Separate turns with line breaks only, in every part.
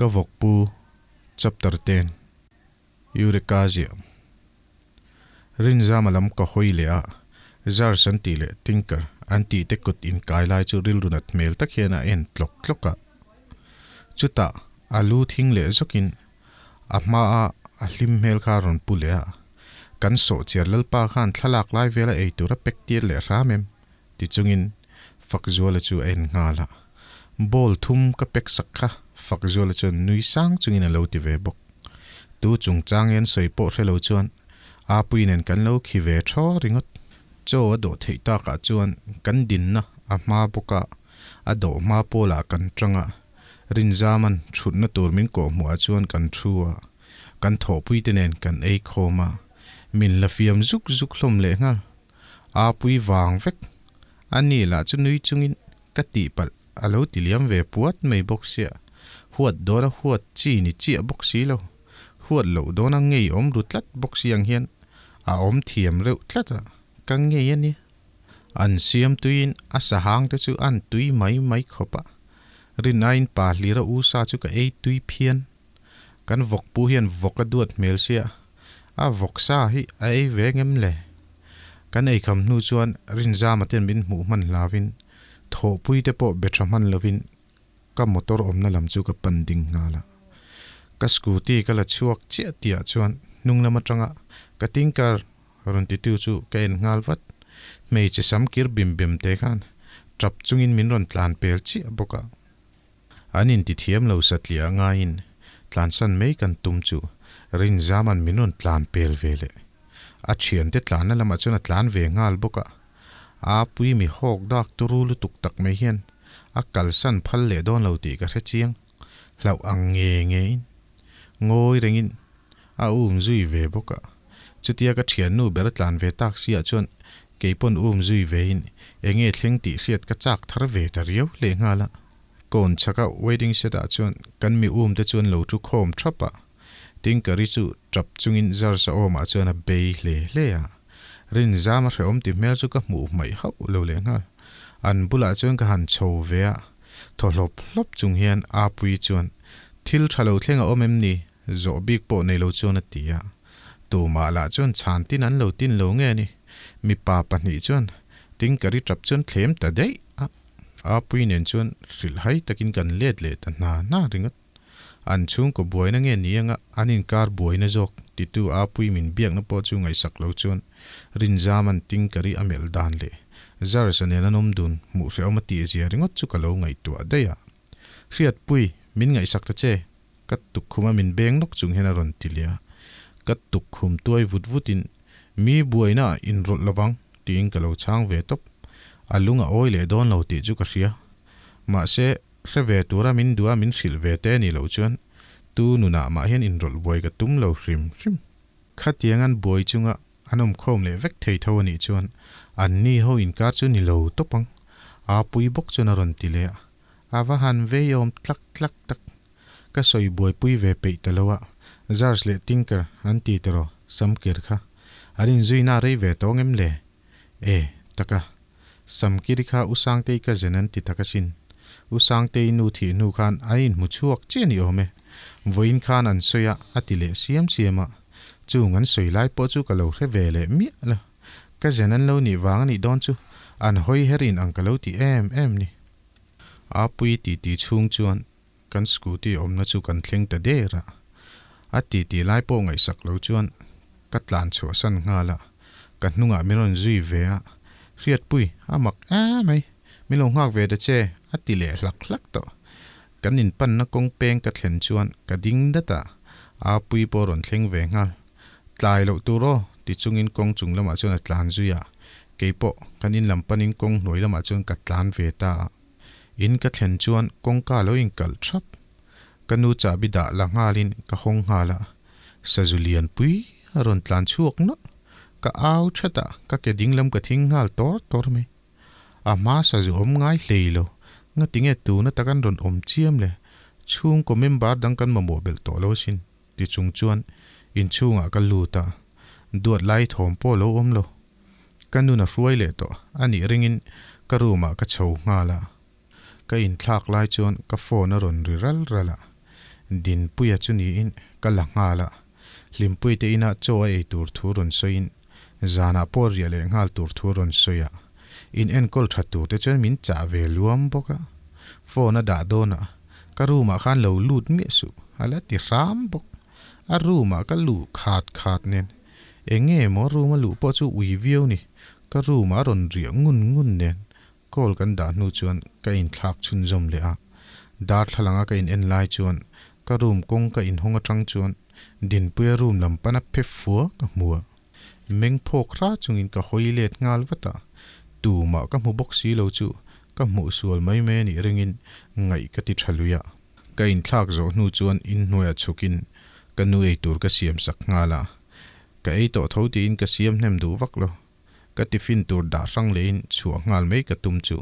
Kavokpu chapter 10 Eurekasia Rinza malam ka hoilea zar santile tinker anti tekut in kailai chu rilrunat mel takhiana en tlok chuta alu thingle zokin ama a ahlim mel kharon pulea kan so chiarlal pa khan thalak lai vela eitura pektir le ramem ti chungin fakzuala chu en ngala bol thum ka pek sakha fakzuala chun nui sang chungin alo ti ve bok tu chung changen soipo relo chuan a puinen kan lo khi ve tho ringot cho do theita ka chuan kan din na a ma boka a do ma pola kan tranga rinzaman thutna turmin ko mu a chuan kan thua kan tho puitenen kan ei khoma min la fiam zuk hlom le ngal a pui wang vek ani la chu nui chungin ka ti pal alo tiliam ve puat mei boxia huat dona huat chi ni chi boxi lo huat lo dona ngei om rutlat boxi ang hian a om thiam reu tlata kang ngei ani an siam tuin a sahang te chu an tui mai khopa rinain pa lira u sa chu ka ei tui phian kan vok pu hian voka duat mel sia a vok sa hi a ei vengem le kan ei kham nu chuan rinza maten bin mu man lavin tho pui te po betraman lovin ka motor omna lam chu ka panding ngala ka scooty ka la chuak che tia chuan nunglama tanga ka tingkar ronti tu chu ka en ngalwat mei che samkir bim te khan trap chungin min ron tlan pel chi boka anin ti thiam lo satlia nga in tlan san mei kan tum chu rin zaman min ron tlan pel vele a thian te tlan na lama chuna tlan ve ngal boka a pui mi hok dak turulu tuk tak mai hian a kalsan phal le don lo ti ka re chiang lau ang nge ngoi rengin a zui ve boka chutia ka thian nu ber tlan ve tak sia chuan keipon zui ve in enge thleng ti hriat ka chak thar ve ta riau le ngala kon chaka wedding set a chuan kan mi te chuan lo thu khom thapa ting kari chu trap chungin zar sa oma chuan a bei le a rin zama hreom ti mel chu ka mu mai hau lo le ngal an bula chuan ka han chho ve a tholop hlop chung hian a pui chuan thil thalo thlenga omem ni zo big po nei lo chuan a tia tu ma la chuan chan tin an lo tin lo nge ni mi pa pahnih chuan ting kari trap chuan thlem ta dei a pui nen chuan ril hai takin kan let le ta na ringat an chung ko boina nge nianga anin kar boina jok ti tu a pui min biak na po chu ngai sak lo chuan rin zaman ting kari amel dan le zar sanena nom dun mu fe omati zia ringot chu kalo ngai tu adaya riat pui min ngai sak ta che kat tuk khuma min beng nok chung hena ron tilia kat tuk khum tuai vutin mi buaina in rol lawang ting kalo chang ve top alunga oile don lo ti chu ka ria ma se reve tura min dua min sil ve te ni lo chuan tu nuna ma hian in rol boi ka tum lo hrim khatiangan boi chunga anom khom le vek thei tho ni chuan an ni ho in kar chu ni lo topang a pui bok chuna ron ti le awa han ve yom tlak tak ka soi boi pui ve pe talowa zars le tinker an ti tero samkir kha arin zuina rei ve tongem le taka samkiri kha usang te ka zenan ti takasin usang te nu thi nu khan ain mu chuak che ni ome voin khan an soya atile siama chu ngan soi lai po chu ka lo re ve le mi la ka zenan lo ni wang ni don chu an hoi herin ang ka lo ti em ni a pui ti chung chuan kan scooty om na chu kan thleng ta de ra ti lai po ngai sak lo chuan ka tlan chu san ngala ka hnunga miron zui ve a riat pui amak mai milo ngak ve da che atile hlak to kanin pan na kong peng ka thlen chuan ka ding data a pui poron thleng ve ngal tlai lo tu ro ti chungin kong chung lama chuan tlan zuya keipo kanin lampanin kong noi lama chuan ka tlan ve ta in ka thlen chuan kong ka lo in kal thap kanu cha bida la ngalin ka hong hala sazulian pui aron tlan chuak no ka au thata ka ke dinglam ka thing ngal tor me ama sa zu om ngai leilo nga tinge tu na takan ron om chiam le chung ko member dang kan ma mobile to lo sin ti chung chuan in chunga ka luta duat lai thom po lo om lo kanu na ruai le to ani ringin karuma ka chho ngala ka in thlak lai chuan ka phone ron ral rala din puya chu ni in kala ngala limpui te ina choa e tur thurun soin zana por ya le ngal tur thurun soya in en kol thatu te chen min cha ve luam boka phone da dona karuma khan lo lut mi su ala ti ram bok aruma ka lu khat nen enge mo ruma lu po chu ui viu ni karuma ron ria ngun nen kol kan da nu chuan ka in thak chun zom le a dar thalanga ka in en lai chuan karum kong ka in honga tang chuan din puya room lam pana phe fu ka mua meng phok ra chungin ka hoilet ngal wata tu ma ka mu boxi lo chu ka mu sual mai me ni ringin ngai ka ti thaluya ka in thak zo nu chuan in hnuya chukin ka nu ei tur ka siam sak ngala ka ei to thoti in ka siam hnem du vak lo ka tifin tur da rang le in chuwa ngal mai ka tum chu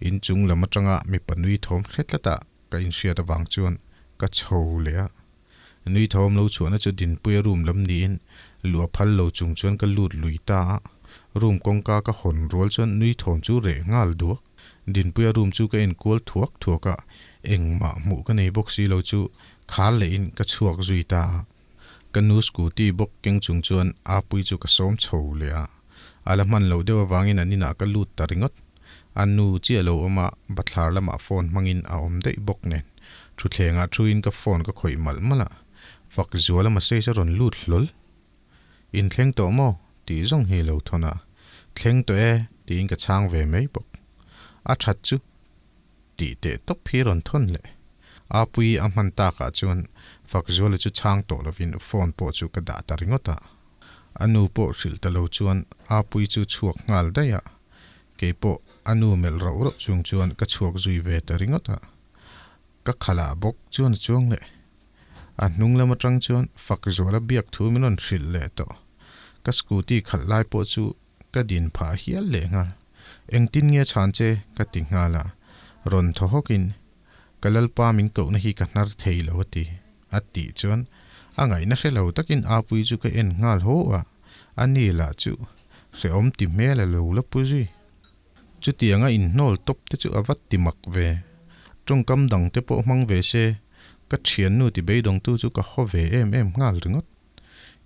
in chung lama tanga mi panui thom thretlata ka in sia da wang chuan ka chho le a nui thom lo chuan chu din puya room lam ni in lua phal lo chung chuan ka lut lui ta room kongka ka hon rol chuan nui thom chu re ngal duak din puya room chu ka in kol thuaka engma mu ka nei boxi lo chu khal le in ka chuak zui ta ka nu scooty bok keng chung chuan a pui chu ka som chho le a ala man lo dewa wangin anina ka lut taringot anu chi lo oma bathlar lama phone mangin a om dei bok nen thu thlenga thuin ka phone ka khoi mal mala fak zuala ma sei ron lut lol in thleng to mo ti zong he lo thona thleng to e ti in ka chang ve mai bok a that chu ti te top phi ron thon le a pui a man ta ka chuan fak zuala chu chang to lovin phone po chu ka da taringota anu po sil ta lo chuan a pui chu chuak ngal da ya ke po anu mel ro ro chung chuan ka chuak zui ve ta ringota ka khala bok chuan chuang le a hnung lama tang chuan fak zola biak thu minon thil le to ka scooty khal lai po chu ka din pha hial le ngal engtin nge chan che ka ti ngala ron tho hokin kalal pa min ko na hi ka nar thei lo ti ati chuan angai na hre lo takin a pui chu ka en ngal ho a ani la chu se om ti mele lo la pu ji chu ti anga in nol top te chu awat ti mak ve trong kam dang te po mang ve se ka thian nu ti be dong tu chu ka ho ve em ngal ringot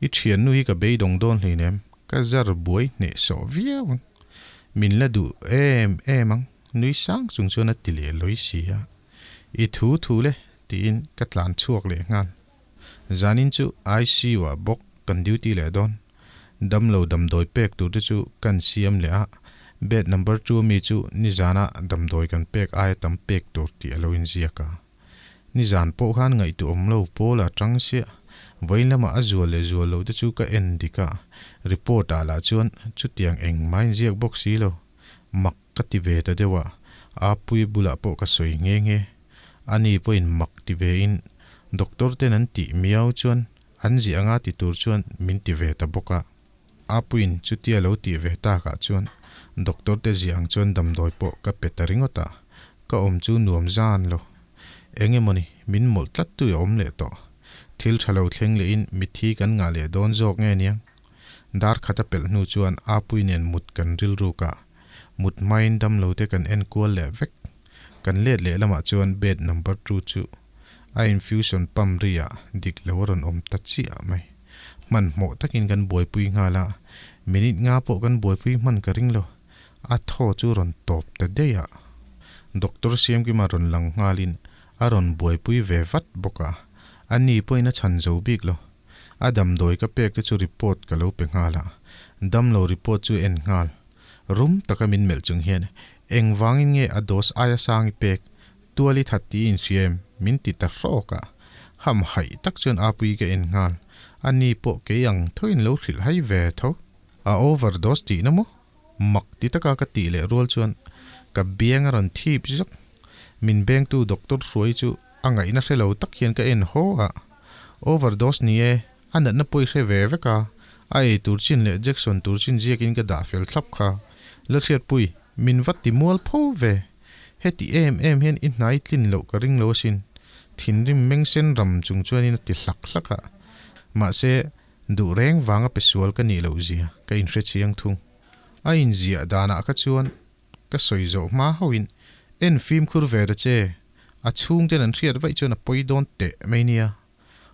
I thian nu hi ka be dong don hle nem ka zar buai ne so viawang min la du em ang nui sang chung chuna ti le loi sia I thu le ti in ka tlan chuak le ngal zanin chu IC wa bok kan duty le don dam lo dam doi pek tu chu kan siam le a bed number 2 mi chu ni zana dam doi kan pek ai tam pek tur ti alo in ziaka ni zan po khan ngai tu om lo po la tang sia voilama azua le zual lo te chu ka endika report ala chuan chu tiang eng main ziak box si lo mak ka ti ve ta dewa a pui bula po ka soi nge ani po in mak ti ve in doctor ten an ti miau chuan an zi anga ti tur chuan min ti ve ta boka a puin chu tia lo ti ve ta ka chuan doctor te ziang chuan dam doi po ka petaringota ka om chu nuam zan lo engemoni min mol tlat tu om le to thil thalo thleng le in mithi kan nga le don jok nge niang dar khata pel nu chuan a puinen mut kan ril ru ka mut main dam lo te kan en kual le vek kan let le lama chuan bed number 2 chu a infusion pam ria dik loron om tachi a mai man mo takin kan boi pui nga la minute nga po kan boi pui man ka ring lo a tho chu ron top ta de ya doctor siam ki maron lang ngalin aron boi pui ve vat boka ani poina chan zo bik lo adam doi ka pek te chu report ka lo pe ngala dam lo report chu en ngal room takamin mel chung hian eng wangin nge ados aya sang pek tuali thati in cm min ti ta roka ham hai tak chun apui ke en ngal ani po ke yang thoin lo thil hai ve tho a overdose ti na mo mak ti taka ka ti le rol chuan ka biang ron thip jok min beng tu doctor roi chu angai na helo tak hian ka en ho a overdose ni e anat na poi hre ve ka ai turchin le jackson turchin jekin ka da fel thlap kha la thiat pui min wat ti mol pho ve heti em hian in nai tlin lo ka ring lo sin thin rim meng sen ram chung chuanin ti hlak hlaka ma se du reng wanga pesual ka ni lo zia ka in hre chiang thung a in zia dana ka chuan ka soi zo ma hoin en film khur ve da che a chung ten an riat vai chuna poi don te mania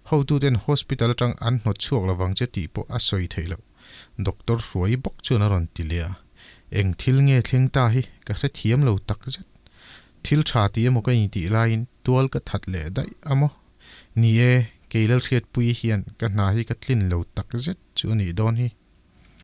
ho tu ten hospital tang an no chuak lawang che ti po a soi theilo doctor ruai bok chuna ron tilia eng thil nge thleng ta hi ka hre thiam lo tak zet thil tha ti emo ka ni ti lain tual ka that le dai amo ni e keilal khiat pui hian ka na hi ka tlin lo tak zet chu ni don hi